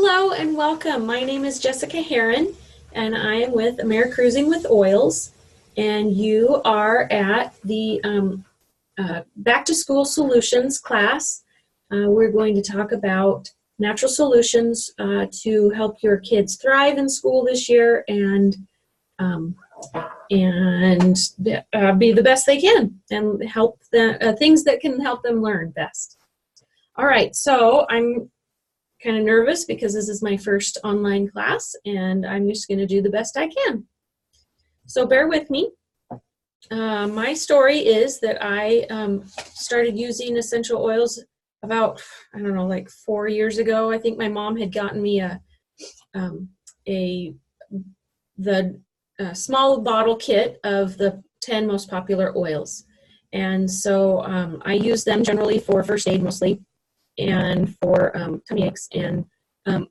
Hello and welcome. My name is Jessica Heron and I am with AmeriCruising with Oils, and you are at the Back to School Solutions class. We're going to talk about natural solutions to help your kids thrive in school this year and be the best they can and help the things that can help them learn best. All right, so I'm kind of nervous because this is my first online class and I'm just going to do the best I can. So bear with me. My story is that I started using essential oils about, I don't know, like 4 years ago. I think my mom had gotten me the small bottle kit of the 10 most popular oils. And so I use them generally for first aid mostly, and for tummy aches, and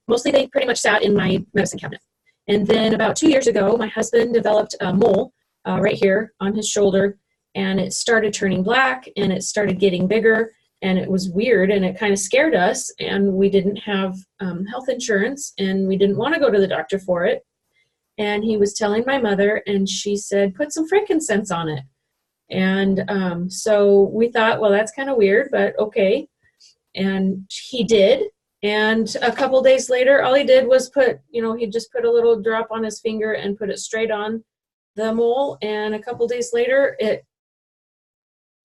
mostly they pretty much sat in my medicine cabinet. And then about 2 years ago, my husband developed a mole right here on his shoulder, and it started turning black, and it started getting bigger, and it was weird, and it kind of scared us, and we didn't have health insurance, and we didn't want to go to the doctor for it. And he was telling my mother, and she said, put some frankincense on it. And so we thought, well, that's kind of weird, but okay. And he did, and a couple days later, all he did was he just put a little drop on his finger and put it straight on the mole, and a couple days later, it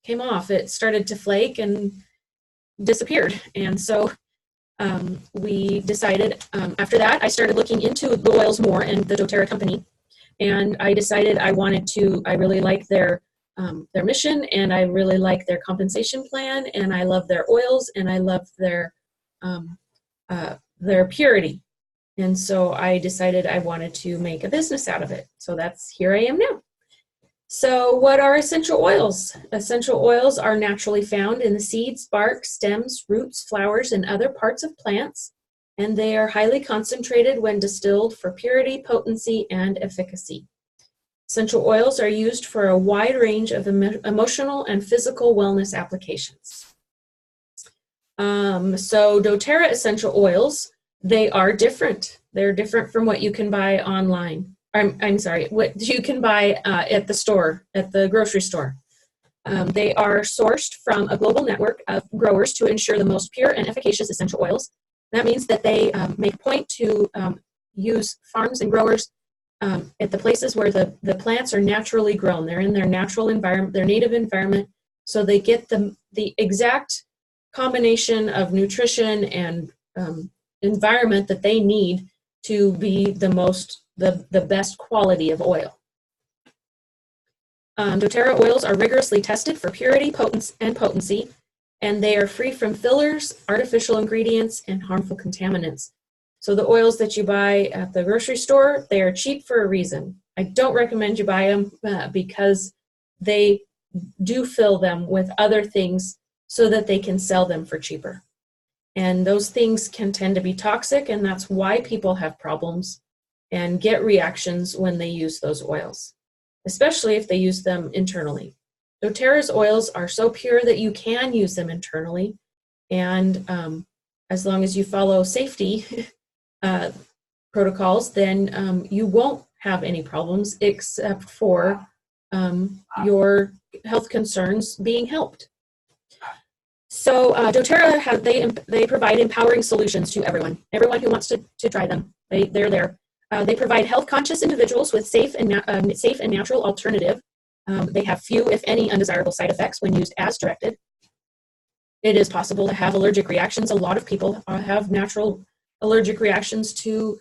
came off. It started to flake and disappeared. And so we decided, after that, I started looking into the oils more and the doTERRA company, and I decided I really like their mission, and I really like their compensation plan, and I love their oils, and I love their purity. And so I decided I wanted to make a business out of it. So here I am now. So what are essential oils? Essential oils are naturally found in the seeds, bark, stems, roots, flowers, and other parts of plants, and they are highly concentrated when distilled for purity, potency, and efficacy. Essential oils are used for a wide range of emotional and physical wellness applications. So doTERRA essential oils, they are different. They're different from what you can buy online. What you can buy at the store, at the grocery store. They are sourced from a global network of growers to ensure the most pure and efficacious essential oils. That means that they make a point to use farms and growers at the places where the plants are naturally grown. They're in their natural environment, their native environment, so they get the exact combination of nutrition and environment that they need to be the best quality of oil. doTERRA oils are rigorously tested for purity, potency, and they are free from fillers, artificial ingredients, and harmful contaminants. So the oils that you buy at the grocery store, they are cheap for a reason. I don't recommend you buy them because they do fill them with other things so that they can sell them for cheaper. And those things can tend to be toxic, and that's why people have problems and get reactions when they use those oils, especially if they use them internally. doTERRA's oils are so pure that you can use them internally, and as long as you follow safety protocols, then you won't have any problems except for your health concerns being helped. So doTERRA, they provide empowering solutions to everyone who wants to try them. They're there. They provide health-conscious individuals with safe and natural alternative. They have few, if any, undesirable side effects when used as directed. It is possible to have allergic reactions. A lot of people have natural allergic reactions to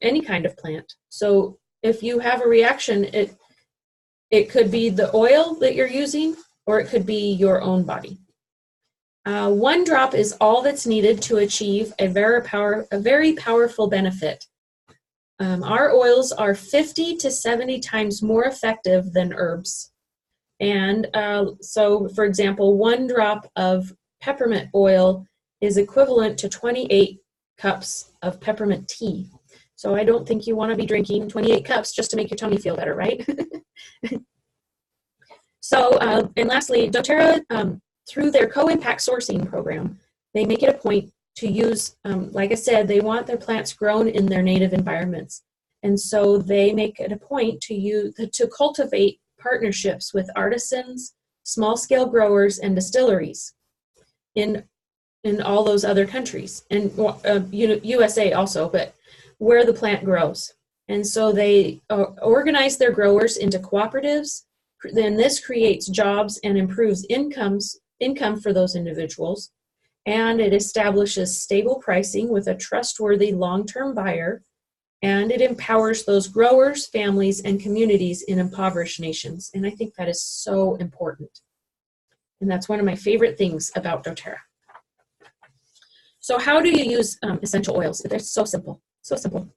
any kind of plant. So if you have a reaction, it could be the oil that you're using, or it could be your own body. 1 drop is all that's needed to achieve a very powerful benefit. Our oils are 50 to 70 times more effective than herbs. And so, for example, 1 drop of peppermint oil is equivalent to 28 cups of peppermint tea. So I don't think you want to be drinking 28 cups just to make your tummy feel better, right? So, and lastly, doTERRA, through their co-impact sourcing program, they make it a point to use, like I said, they want their plants grown in their native environments. And so they make it a point to cultivate partnerships with artisans, small-scale growers, and distilleries in all those other countries, and USA also, but where the plant grows. And so they organize their growers into cooperatives. Then this creates jobs and improves income for those individuals. And it establishes stable pricing with a trustworthy long-term buyer. And it empowers those growers, families, and communities in impoverished nations. And I think that is so important. And that's one of my favorite things about doTERRA. So how do you use essential oils? They're so simple, so simple.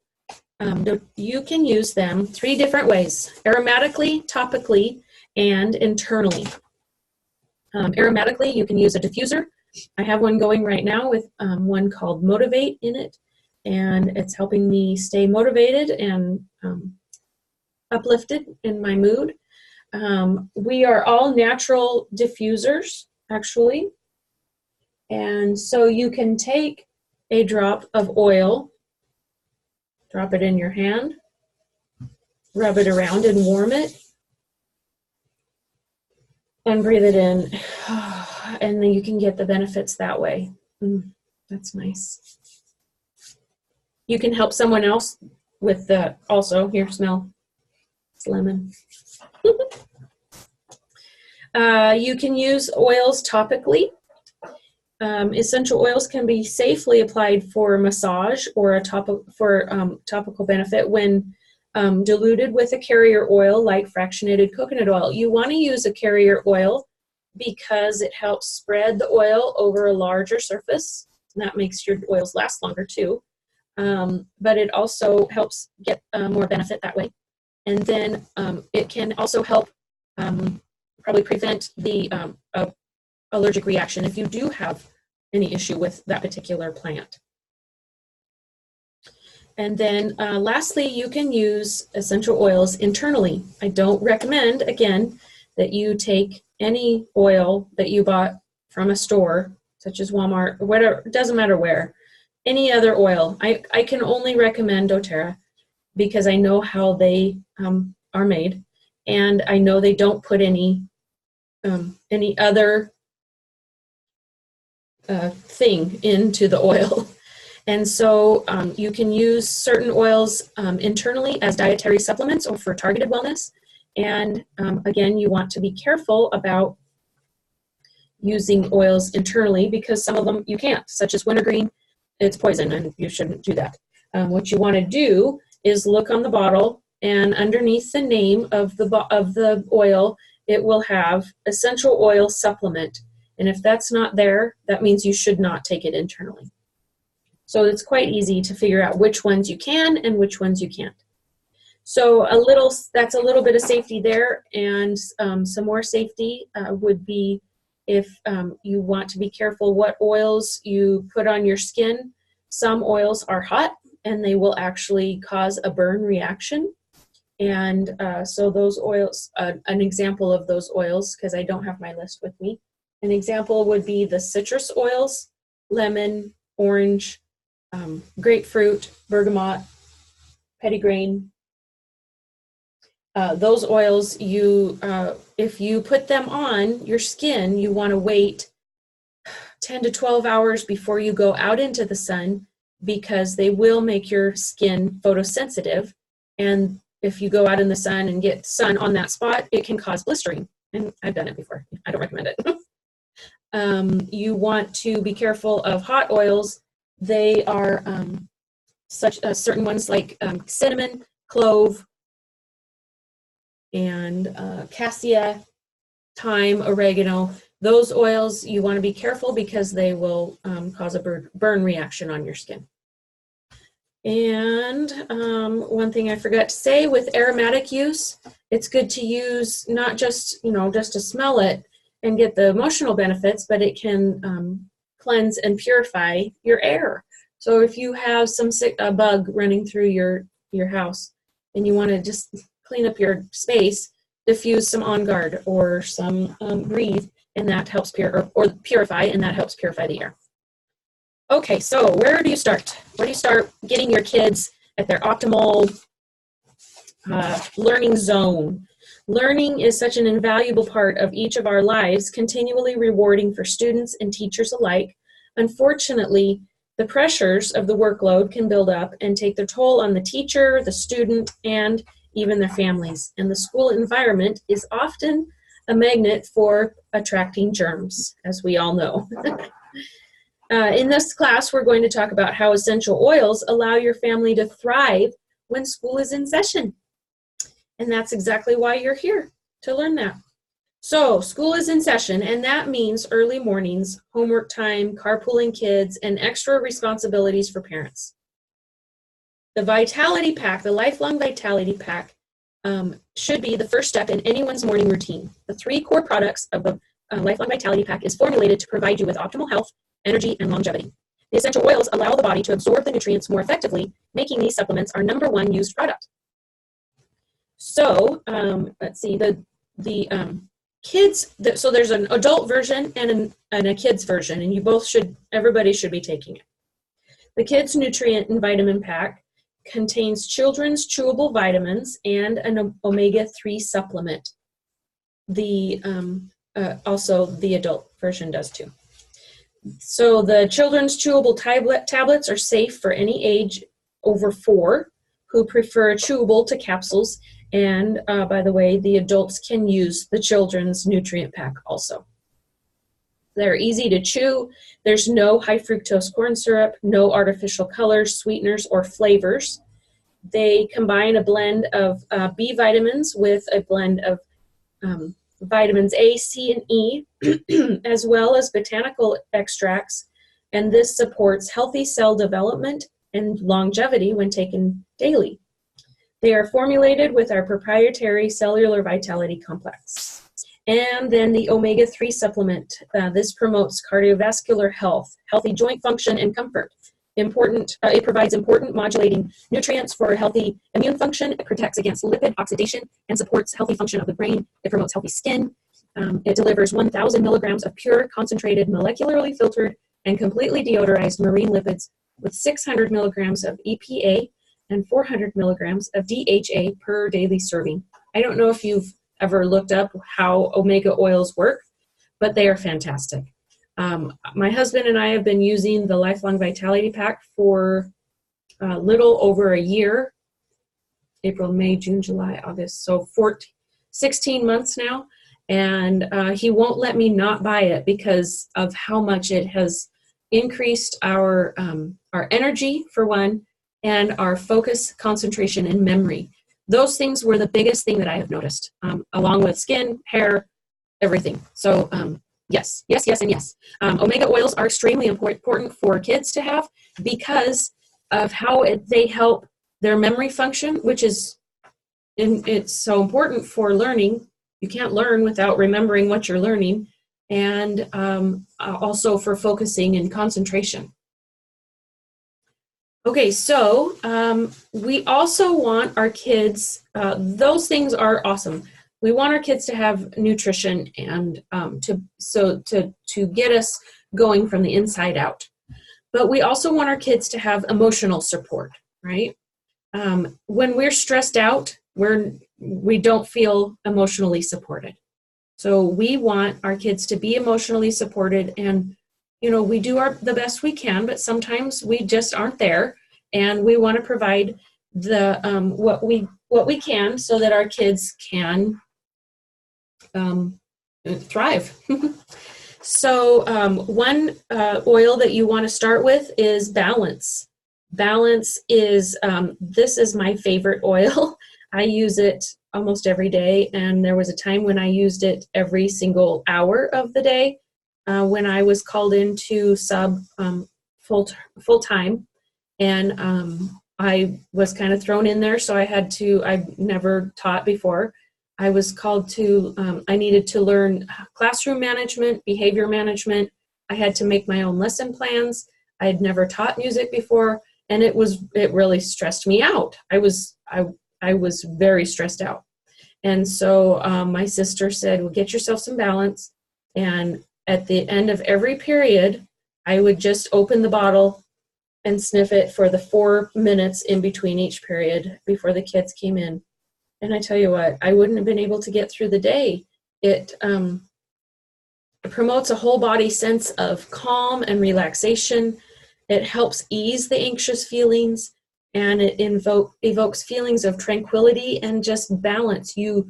You can use them 3 different ways: aromatically, topically, and internally. Aromatically, you can use a diffuser. I have one going right now with one called Motivate in it, and it's helping me stay motivated and uplifted in my mood. We are all natural diffusers, actually. And so you can take a drop of oil, drop it in your hand, rub it around and warm it, and breathe it in. And then you can get the benefits that way. That's nice. You can help someone else with the, also, here, smell, it's lemon. You can use oils topically. Essential oils can be safely applied for massage or topical benefit when diluted with a carrier oil like fractionated coconut oil. You want to use a carrier oil because it helps spread the oil over a larger surface. And that makes your oils last longer too. But it also helps get more benefit that way. And then it can also help probably prevent the allergic reaction if you do have any issue with that particular plant. And then lastly, you can use essential oils internally. I don't recommend, again, that you take any oil that you bought from a store, such as Walmart, or whatever, it doesn't matter where, any other oil. I can only recommend doTERRA because I know how they are made, and I know they don't put any other thing into the oil. And so you can use certain oils internally as dietary supplements or for targeted wellness. And again, you want to be careful about using oils internally because some of them you can't, such as wintergreen. It's poison and you shouldn't do that. What you want to do is look on the bottle, and underneath the name of the oil, it will have essential oil supplement. And if that's not there, that means you should not take it internally. So it's quite easy to figure out which ones you can and which ones you can't. So that's a little bit of safety there, and some more safety would be if you want to be careful what oils you put on your skin. Some oils are hot and they will actually cause a burn reaction. And so those oils, an example of those oils, because I don't have my list with me, an example would be the citrus oils: lemon, orange, grapefruit, bergamot, petitgrain. Those oils, if you put them on your skin, you want to wait 10 to 12 hours before you go out into the sun, because they will make your skin photosensitive. And if you go out in the sun and get sun on that spot, it can cause blistering. And I've done it before. I don't recommend it. You want to be careful of hot oils. They are certain ones like cinnamon, clove, and cassia, thyme, oregano. Those oils, you want to be careful because they will cause a burn reaction on your skin. And one thing I forgot to say, with aromatic use, it's good to use not just, just to smell it and get the emotional benefits, but it can cleanse and purify your air. So if you have a bug running through your house and you want to just clean up your space, diffuse some On Guard or some Breathe, and that helps purify, and that helps purify the air. Okay, so where do you start? Where do you start getting your kids at their optimal learning zone? Learning is such an invaluable part of each of our lives, continually rewarding for students and teachers alike. Unfortunately, the pressures of the workload can build up and take their toll on the teacher, the student, and even their families. And the school environment is often a magnet for attracting germs, as we all know. In this class, we're going to talk about how essential oils allow your family to thrive when school is in session. And that's exactly why you're here, to learn that. So school is in session, and that means early mornings, homework time, carpooling kids, and extra responsibilities for parents. The Vitality Pack, the Lifelong Vitality Pack, should be the first step in anyone's morning routine. The 3 core products of the Lifelong Vitality Pack is formulated to provide you with optimal health, energy, and longevity. The essential oils allow the body to absorb the nutrients more effectively, making these supplements our #1 used product. So let's see, the kids, so there's an adult version and a kids version, and everybody should be taking it. The kids nutrient and vitamin pack contains children's chewable vitamins and an omega-3 supplement. Also the adult version does too. So the children's chewable tablets are safe for any age over 4 who prefer chewable to capsules. And by the way, the adults can use the children's nutrient pack also. They're easy to chew. There's no high fructose corn syrup, no artificial colors, sweeteners, or flavors. They combine a blend of B vitamins with a blend of vitamins A, C, and E, as well as botanical extracts. And this supports healthy cell development and longevity when taken daily. They are formulated with our proprietary cellular vitality complex. And then the omega-3 supplement. This promotes cardiovascular health, healthy joint function, and comfort. It provides important modulating nutrients for healthy immune function. It protects against lipid oxidation and supports healthy function of the brain. It promotes healthy skin. It delivers 1,000 milligrams of pure, concentrated, molecularly filtered, and completely deodorized marine lipids with 600 milligrams of EPA and 400 milligrams of DHA per daily serving. I don't know if you've ever looked up how omega oils work, but they are fantastic. My husband and I have been using the Lifelong Vitality Pack for a little over a year, April, May, June, July, August, so 16 months now, and he won't let me not buy it because of how much it has increased our energy, for one, and our focus, concentration, and memory. Those things were the biggest thing that I have noticed, along with skin, hair, everything. So yes, yes, yes, and yes. Omega oils are extremely important for kids to have because of how they help their memory function, which is, it's so important for learning. You can't learn without remembering what you're learning, and also for focusing and concentration. Okay, so we also want our kids, those things are awesome. We want our kids to have nutrition and to get us going from the inside out. But we also want our kids to have emotional support, right? When we're stressed out, we don't feel emotionally supported. So we want our kids to be emotionally supported, and we do the best we can, but sometimes we just aren't there, and we want to provide the what we can so that our kids can thrive. So one oil that you want to start with is Balance. Balance is, this is my favorite oil. I use it almost every day, and there was a time when I used it every single hour of the day when I was called into sub full-time, and I was kind of thrown in there, so I'd never taught before. I was called to, I needed to learn classroom management, behavior management. I had to make my own lesson plans. I had never taught music before, and it really stressed me out. I was very stressed out. And so my sister said, well, get yourself some Balance. And at the end of every period, I would just open the bottle and sniff it for the 4 minutes in between each period before the kids came in. And I tell you what, I wouldn't have been able to get through the day. It promotes a whole body sense of calm and relaxation. It helps ease the anxious feelings, and it evokes feelings of tranquility and just balance. You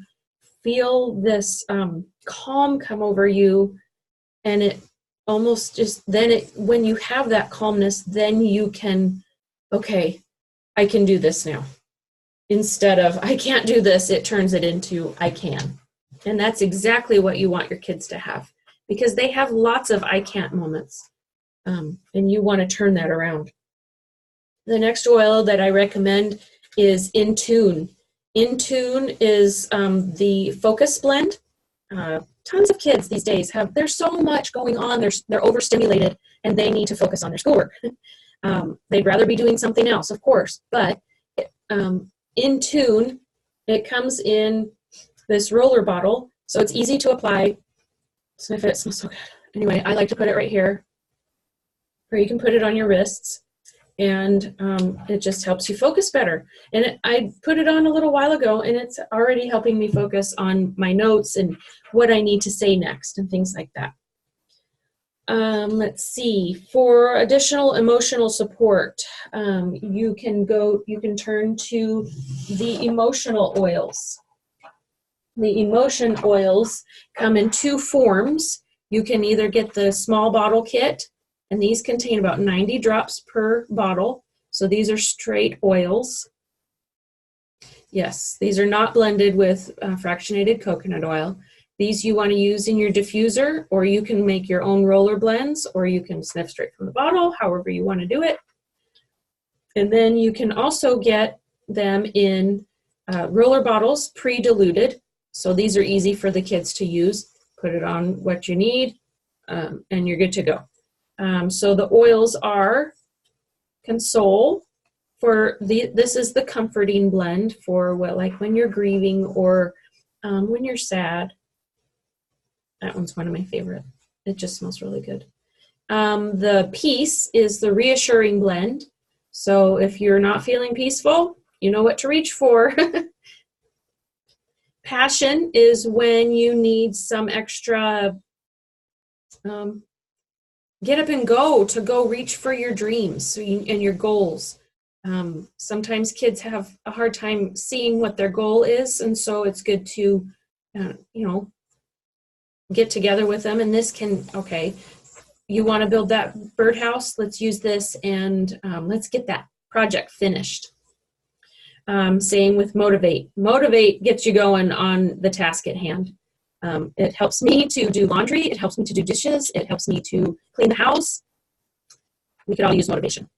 feel this calm come over you, and it almost just, when you have that calmness, then you can, okay, I can do this now. Instead of, I can't do this, it turns it into, I can. And that's exactly what you want your kids to have, because they have lots of I can't moments, and you want to turn that around. The next oil that I recommend is InTune. InTune is the Focus Blend. Tons of kids these days there's so much going on, they're overstimulated, and they need to focus on their schoolwork. They'd rather be doing something else, of course, but InTune, it comes in this roller bottle, so it's easy to apply. Sniff it, it smells so good. Anyway, I like to put it right here, or you can put it on your wrists, and it just helps you focus better. And I put it on a little while ago, and it's already helping me focus on my notes and what I need to say next and things like that. Let's see, for additional emotional support, you can turn to the emotional oils. The emotion oils come in 2 forms. You can either get the small bottle kit, and these contain about 90 drops per bottle. So these are straight oils. Yes, these are not blended with fractionated coconut oil. These you want to use in your diffuser, or you can make your own roller blends, or you can sniff straight from the bottle, however you want to do it. And then you can also get them in roller bottles, pre-diluted. So these are easy for the kids to use. Put it on what you need, and you're good to go. So the oils are Console. This is the comforting blend for like when you're grieving or when you're sad. That one's one of my favorite. It just smells really good. The Peace is the reassuring blend. So if you're not feeling peaceful, you know what to reach for. Passion is when you need some extra get up and go reach for your dreams and your goals. Sometimes kids have a hard time seeing what their goal is, and so it's good to, get together with them. And this can, okay, you want to build that birdhouse, let's use this, and let's get that project finished. Same with Motivate. Motivate gets you going on the task at hand. It helps me to do laundry. It helps me to do dishes. It helps me to clean the house. We could all use motivation.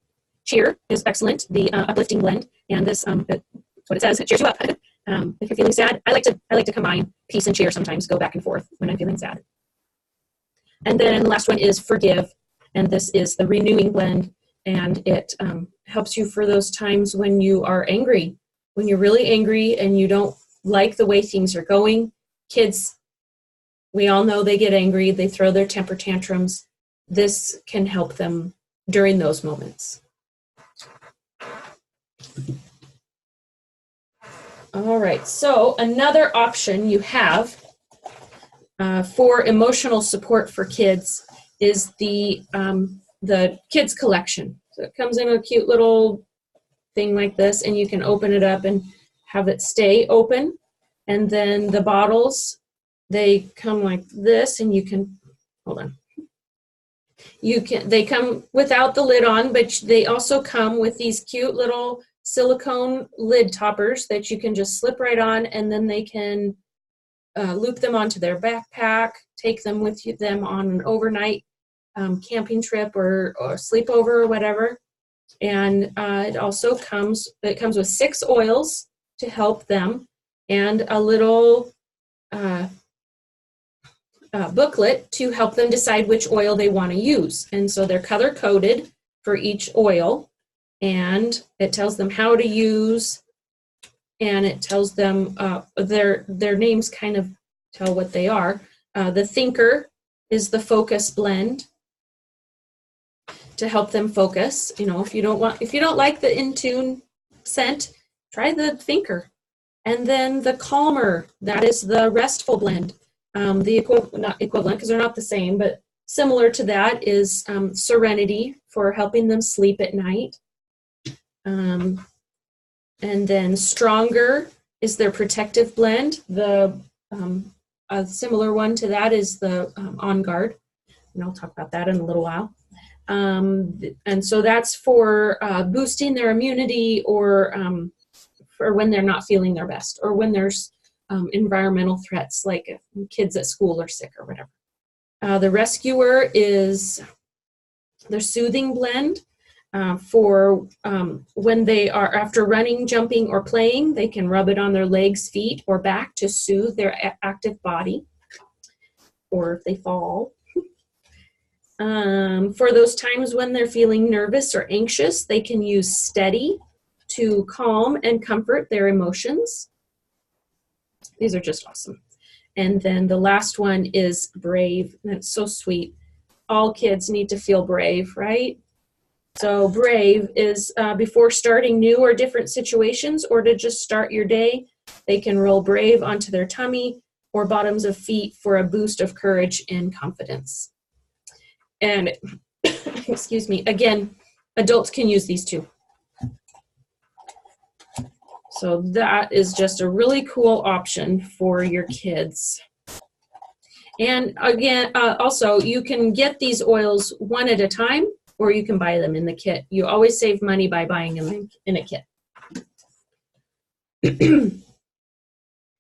Cheer is excellent, the uplifting blend, and this, that's what it says, it cheers you up. If you're feeling sad, I like to combine peace and cheer sometimes, go back and forth when I'm feeling sad. And then the last one is Forgive, and this is the renewing blend, and it helps you for those times when you are angry, when you're really angry and you don't like the way things are going. Kids, we all know they get angry, they throw their temper tantrums. This can help them during those moments. All right, so another option you have for emotional support for kids is the kids collection. So it comes in a cute little thing like this, and you can open it up and have it stay open. And then the bottles, they come like this, and you can, hold on. They come without the lid on, but they also come with these cute little silicone lid toppers that you can just slip right on, and then they can loop them onto their backpack, take them with them on an overnight camping trip or sleepover or whatever. And it also comes with 6 oils to help them, and a little booklet to help them decide which oil they want to use. And so they're color coded for each oil, and it tells them how to use, and it tells them their names kind of tell what they are. The Thinker is the Focus blend. to help them focus. You know, if you don't like the Intune scent, try the Thinker. And then the Calmer, that is the restful blend. Not equivalent because they're not the same, but similar to that is Serenity for helping them sleep at night. And then Stronger is their protective blend. A similar one to that is the On Guard, and I'll talk about that in a little while. And so that's for boosting their immunity, or for when they're not feeling their best, or when there's environmental threats like kids at school are sick or whatever. The Rescuer is their soothing blend for when they are after running, jumping, or playing. They can rub it on their legs, feet, or back to soothe their active body, or if they fall. For those times when they're feeling nervous or anxious, they can use Steady to calm and comfort their emotions. These are just awesome. And then the last one is Brave. That's so sweet. All kids need to feel brave, right? So Brave is before starting new or different situations, or to just start your day, they can roll Brave onto their tummy or bottoms of feet for a boost of courage and confidence. And excuse me, again, adults can use these too. So that is just a really cool option for your kids. And again, also, you can get these oils one at a time, or you can buy them in the kit. You always save money by buying them in a kit.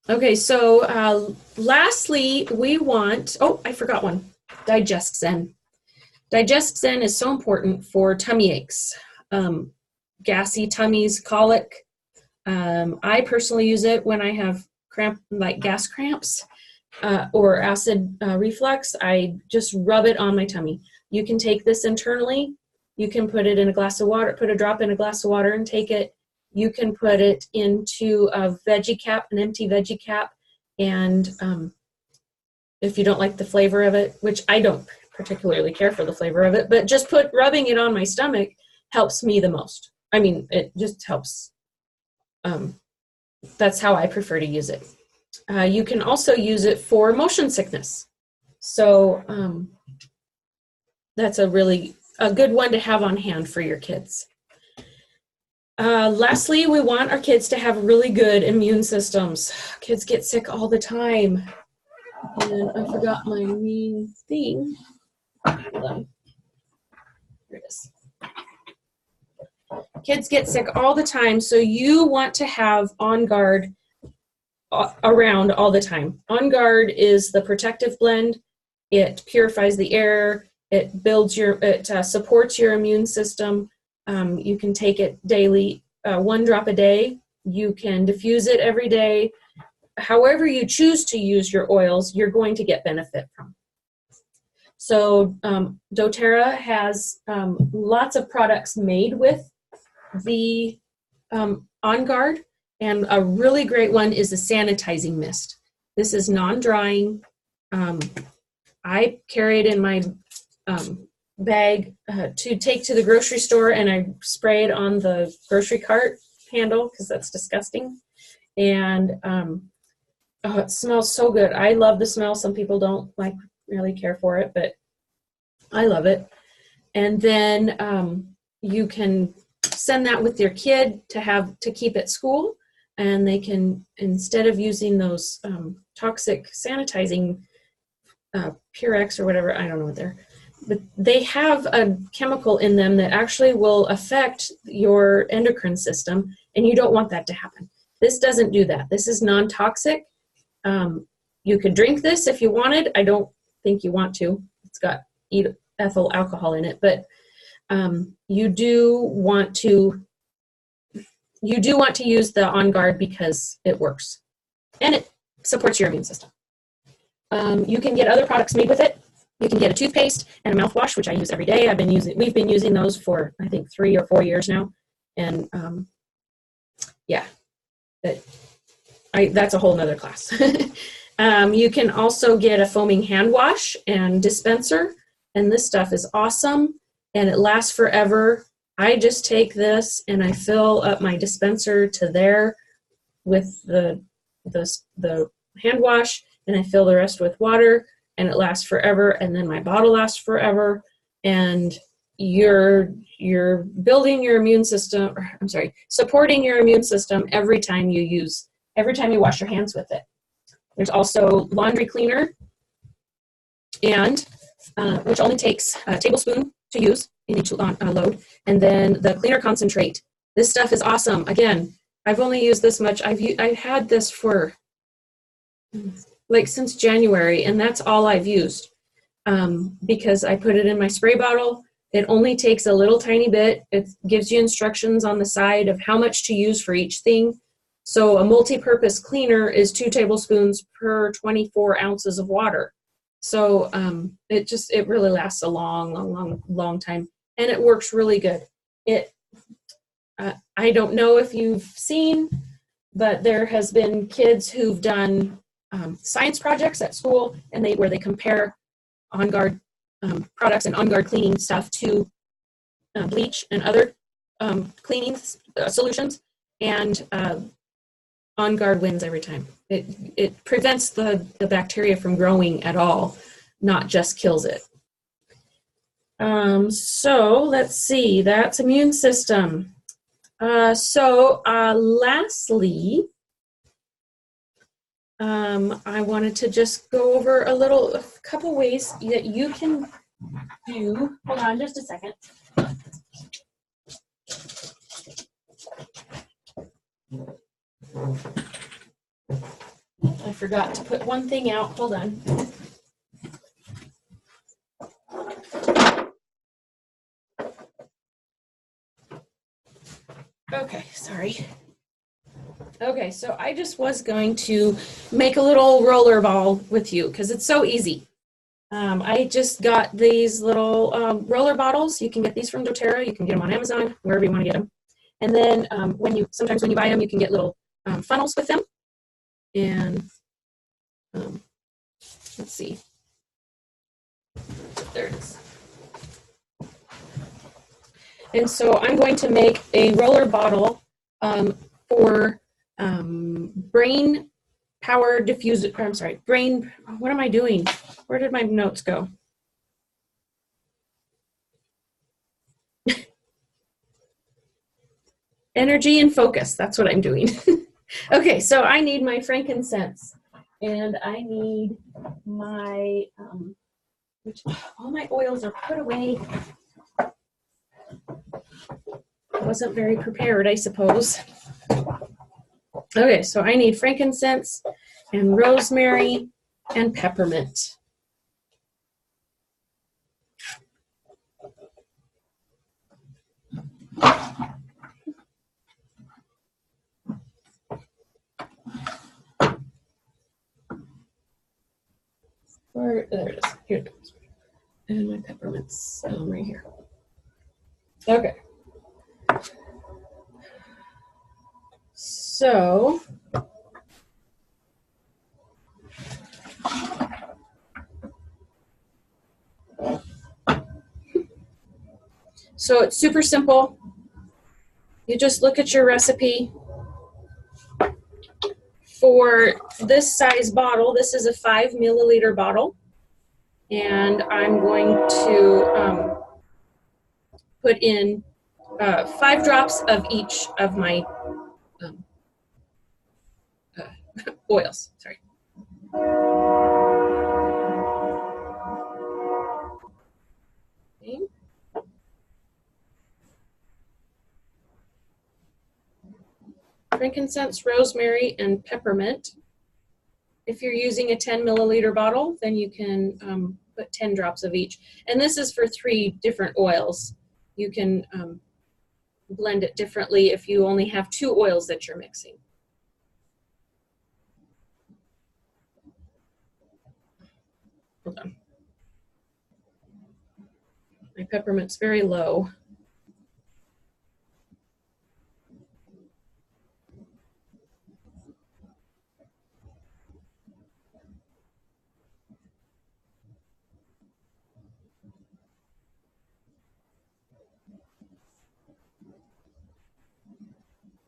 Okay, so lastly, we want, oh, I forgot one, Digest Zen. Digest Zen is so important for tummy aches, gassy tummies, colic. I personally use it when I have gas cramps or acid reflux. I just rub it on my tummy. You can take this internally. You can put it in a glass of water, put a drop in a glass of water and take it. You can put it into a veggie cap, an empty veggie cap, and if you don't like the flavor of it, which I don't particularly care for the flavor of it, but just rubbing it on my stomach helps me the most. I mean, it just helps. That's how I prefer to use it. You can also use it for motion sickness. So that's a good one to have on hand for your kids. Lastly, we want our kids to have really good immune systems. Kids get sick all the time. And I forgot my main thing. Hold on. Here it is. Kids get sick all the time, so you want to have On Guard around all the time. On Guard is the protective blend. It purifies the air. It supports your immune system. You can take it daily, 1 drop a day. You can diffuse it every day. However you choose to use your oils, you're going to get benefit from. So doTERRA has lots of products made with the On Guard, and a really great one is the sanitizing mist. This is non-drying. I carry it in my bag to take to the grocery store, and I spray it on the grocery cart handle because that's disgusting. And oh, it smells so good. I love the smell. Some people don't really care for it, but I love it. And then you can send that with your kid to keep at school, and they can, instead of using those toxic sanitizing Purex or whatever, I don't know what they're, but they have a chemical in them that actually will affect your endocrine system, and you don't want that to happen. This doesn't do that. This is non-toxic. You could drink this if you wanted. I don't think you want to. It's got ethyl alcohol in it, but you do want to use the On Guard because it works and it supports your immune system. You can get other products made with it. You can get a toothpaste and a mouthwash, which I use every day. We've been using those for, I think, 3 or 4 years now. And yeah, that's a whole nother class. You can also get a foaming hand wash and dispenser. And this stuff is awesome. and it lasts forever. I just take this and I fill up my dispenser to there with the hand wash, and I fill the rest with water, and it lasts forever, and then my bottle lasts forever, and you're building your immune system, or, I'm sorry, supporting your immune system every time you wash your hands with it. There's also laundry cleaner, and which only takes a tablespoon to use in each load, and then the cleaner concentrate. This stuff is awesome. Again, I've only used this much. I've had this for like since January, and that's all I've used, because I put it in my spray bottle. It only takes a little tiny bit. It gives you instructions on the side of how much to use for each thing. So a multi-purpose cleaner is 2 tablespoons per 24 ounces of water. So it really lasts a long time, and it works really good. I don't know if you've seen, but there has been kids who've done science projects at school, and where they compare On Guard products and On Guard cleaning stuff to bleach and other cleaning solutions, and On Guard wins every time. It prevents the bacteria from growing at all, not just kills it. So let's see, that's immune system. Lastly, I wanted to just go over a couple ways that you can do. Hold on just a second. I forgot to put one thing out. Hold on. Okay, sorry. Okay, so I just was going to make a little roller ball with you because it's so easy. I just got these little roller bottles. You can get these from doTERRA. You can get them on Amazon, wherever you want to get them. And then sometimes when you buy them, you can get little funnels with them. And let's see. There it is. And so I'm going to make a roller bottle for brain power diffuser. I'm sorry, brain. What am I doing? Where did my notes go? Energy and focus. That's what I'm doing. Okay, so I need my frankincense, and I need my all my oils are put away. I wasn't very prepared, I suppose. Okay, so I need frankincense and rosemary and peppermint. There it is. Here it comes. And my peppermint's right here. Okay. So it's super simple. You just look at your recipe. For this size bottle, this is a 5 milliliter bottle, and I'm going to put in 5 drops of each of my oils. Sorry. Okay. Frankincense, rosemary, and peppermint. If you're using a 10 milliliter bottle, then you can put 10 drops of each. And this is for 3 different oils. You can blend it differently if you only have 2 oils that you're mixing. Hold on. My peppermint's very low.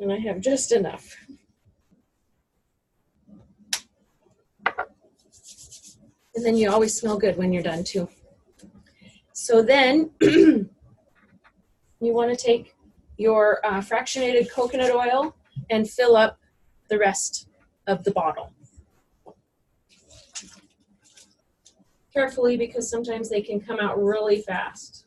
And I have just enough. And then you always smell good when you're done too. So then you want to take your fractionated coconut oil and fill up the rest of the bottle. Carefully, because sometimes they can come out really fast.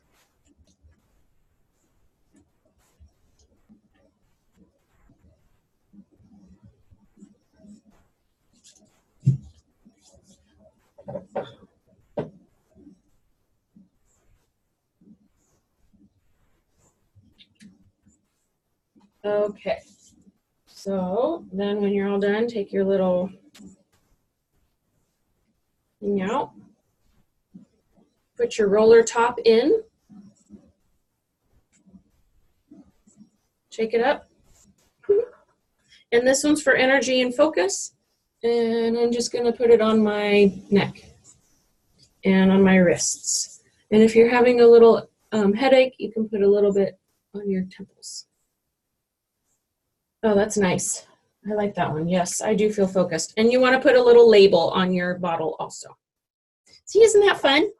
Okay, so then when you're all done, take your little thing out, put your roller top in, shake it up, and this one's for energy and focus, and I'm just going to put it on my neck and on my wrists. And if you're having a little headache, you can put a little bit on your temples. Oh, that's nice. I like that one. Yes, I do feel focused. And you want to put a little label on your bottle also. See, isn't that fun?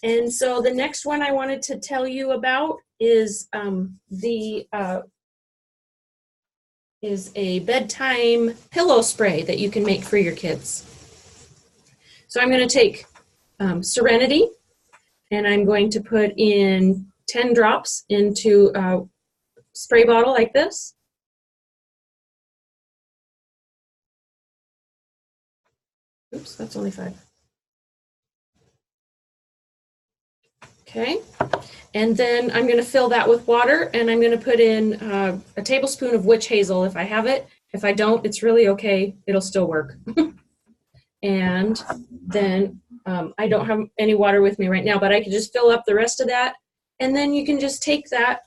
And so the next one I wanted to tell you about is a bedtime pillow spray that you can make for your kids. So I'm going to take Serenity, and I'm going to put in 10 drops into a spray bottle like this. Oops, that's only 5. Okay, and then I'm going to fill that with water, and I'm going to put in a tablespoon of witch hazel if I have it. If I don't, it's really okay. It'll still work. And then I don't have any water with me right now, but I can just fill up the rest of that. And then you can just take that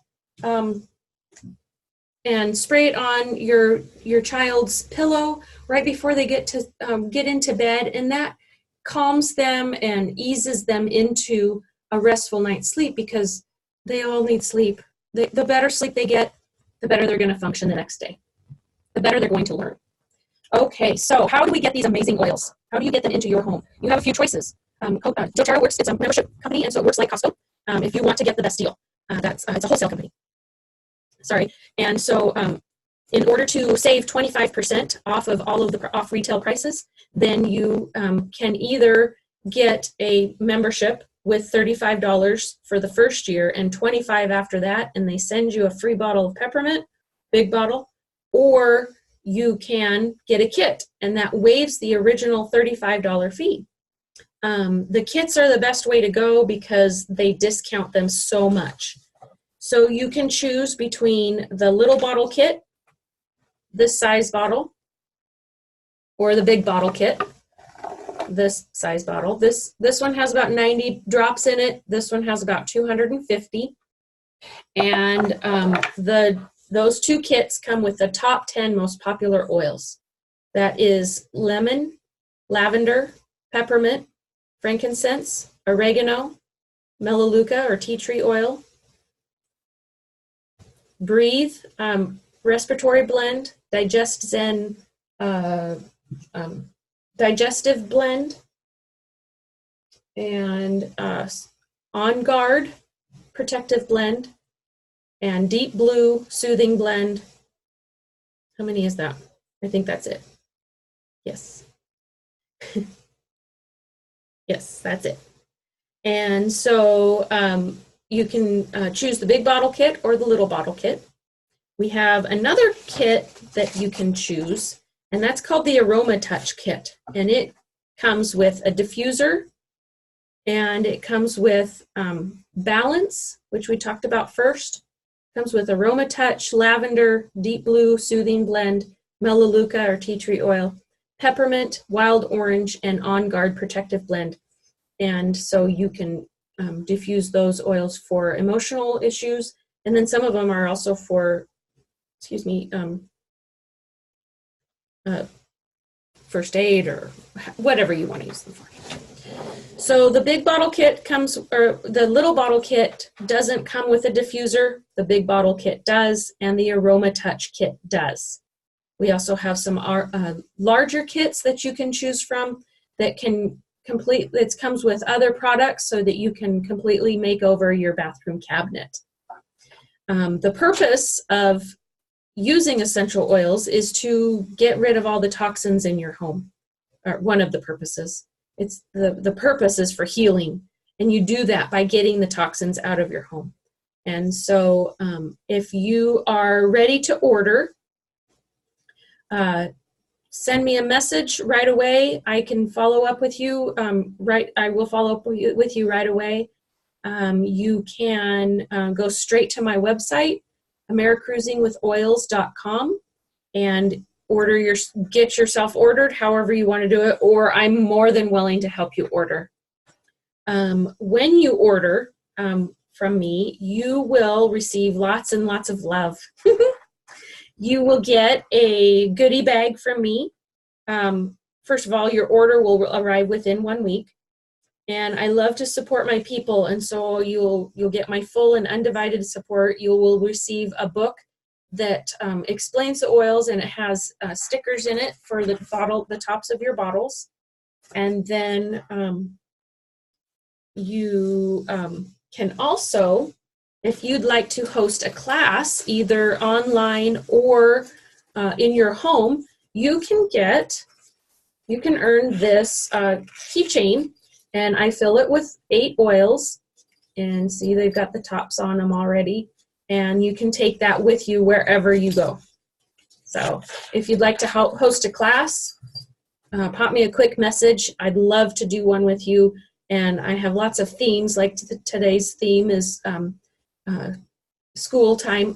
and spray it on your child's pillow right before they get into bed, and that calms them and eases them into a restful night's sleep, because they all need sleep. The better sleep they get, the better they're going to function the next day. The better they're going to learn. Okay, so how do we get these amazing oils? How do you get them into your home? You have a few choices. doTERRA works, it's a membership company, and so it works like Costco. If you want to get the best deal, it's a wholesale company. Sorry. And so in order to save 25% off of all of the off retail prices, then you can either get a membership with $35 for the first year and $25 after that, and they send you a free bottle of peppermint, big bottle, or you can get a kit, and that waives the original $35 fee. The kits are the best way to go because they discount them so much. So you can choose between the little bottle kit, this size bottle, or the big bottle kit, this size bottle. This one has about 90 drops in it. This one has about 250. And those two kits come with the top 10 most popular oils. That is lemon, lavender, peppermint, frankincense, oregano, melaleuca or tea tree oil, breathe, respiratory blend, digestive blend, and on guard protective blend, and deep blue soothing blend. How many is that? I think that's it. Yes. Yes, that's it. And so you can choose the big bottle kit or the little bottle kit. We have another kit that you can choose, and that's called the Aroma Touch kit. And it comes with a diffuser, and it comes with Balance, which we talked about first. It comes with Aroma Touch, lavender, deep blue soothing blend, melaleuca or tea tree oil, peppermint, wild orange, and on guard protective blend. And so you can diffuse those oils for emotional issues, and then some of them are also for, first aid or whatever you want to use them for. So the big bottle kit comes, or the little bottle kit doesn't come with a diffuser. The big bottle kit does, and the Aroma Touch kit does. We also have some larger kits that you can choose from that can it comes with other products so that you can completely make over your bathroom cabinet. The purpose of using essential oils is to get rid of all the toxins in your home, or one of the purposes. It's the purpose is for healing, and you do that by getting the toxins out of your home. And so if you are ready to order, send me a message right away. I can follow up with you. I will follow up with you right away. You can go straight to my website, AmericruisingWithOils.com, and get yourself ordered however you want to do it, or I'm more than willing to help you order. When you order from me, you will receive lots and lots of love. You will get a goodie bag from me. First of all, your order will arrive within 1 week. And I love to support my people, and so you'll get my full and undivided support. You will receive a book that explains the oils, and it has stickers in it for the tops of your bottles. And then you can also, if you'd like to host a class, either online or in your home, you can earn this keychain, and I fill it with 8 oils. And see, they've got the tops on them already. And you can take that with you wherever you go. So if you'd like to host a class, pop me a quick message. I'd love to do one with you. And I have lots of themes, like today's theme is school time,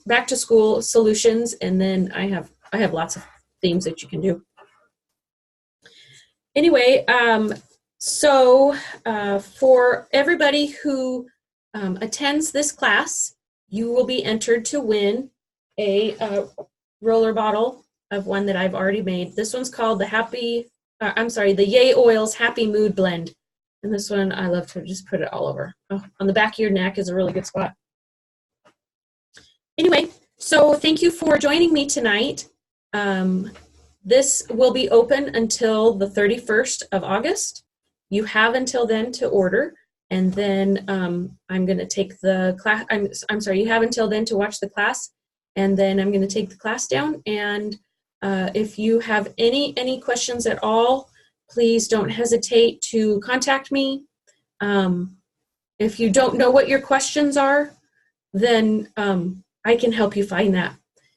back to school solutions. And then I have lots of themes that you can do. Anyway, so for everybody who attends this class, you will be entered to win a roller bottle of one that I've already made. This one's called the Yay Oils Happy Mood Blend. And this one, I love to just put it all over. Oh, on the back of your neck is a really good spot. Anyway, so thank you for joining me tonight. This will be open until the 31st of August. You have until then to order. And then I'm going to take the class. I'm sorry, you have until then to watch the class. And then I'm going to take the class down. And if you have any questions at all, please don't hesitate to contact me. If you don't know what your questions are, then I can help you find that,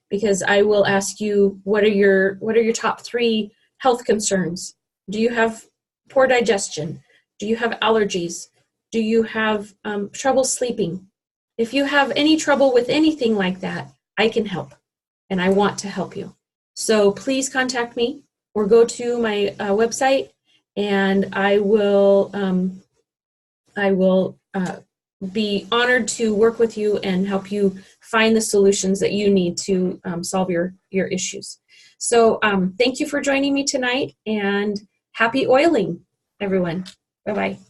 because I will ask you, what are your top 3 health concerns? Do you have poor digestion? Do you have allergies? Do you have trouble sleeping? If you have any trouble with anything like that, I can help, and I want to help you. So please contact me or go to my website, and I will be honored to work with you and help you find the solutions that you need to solve your issues. So thank you for joining me tonight, and happy oiling, everyone. Bye-bye.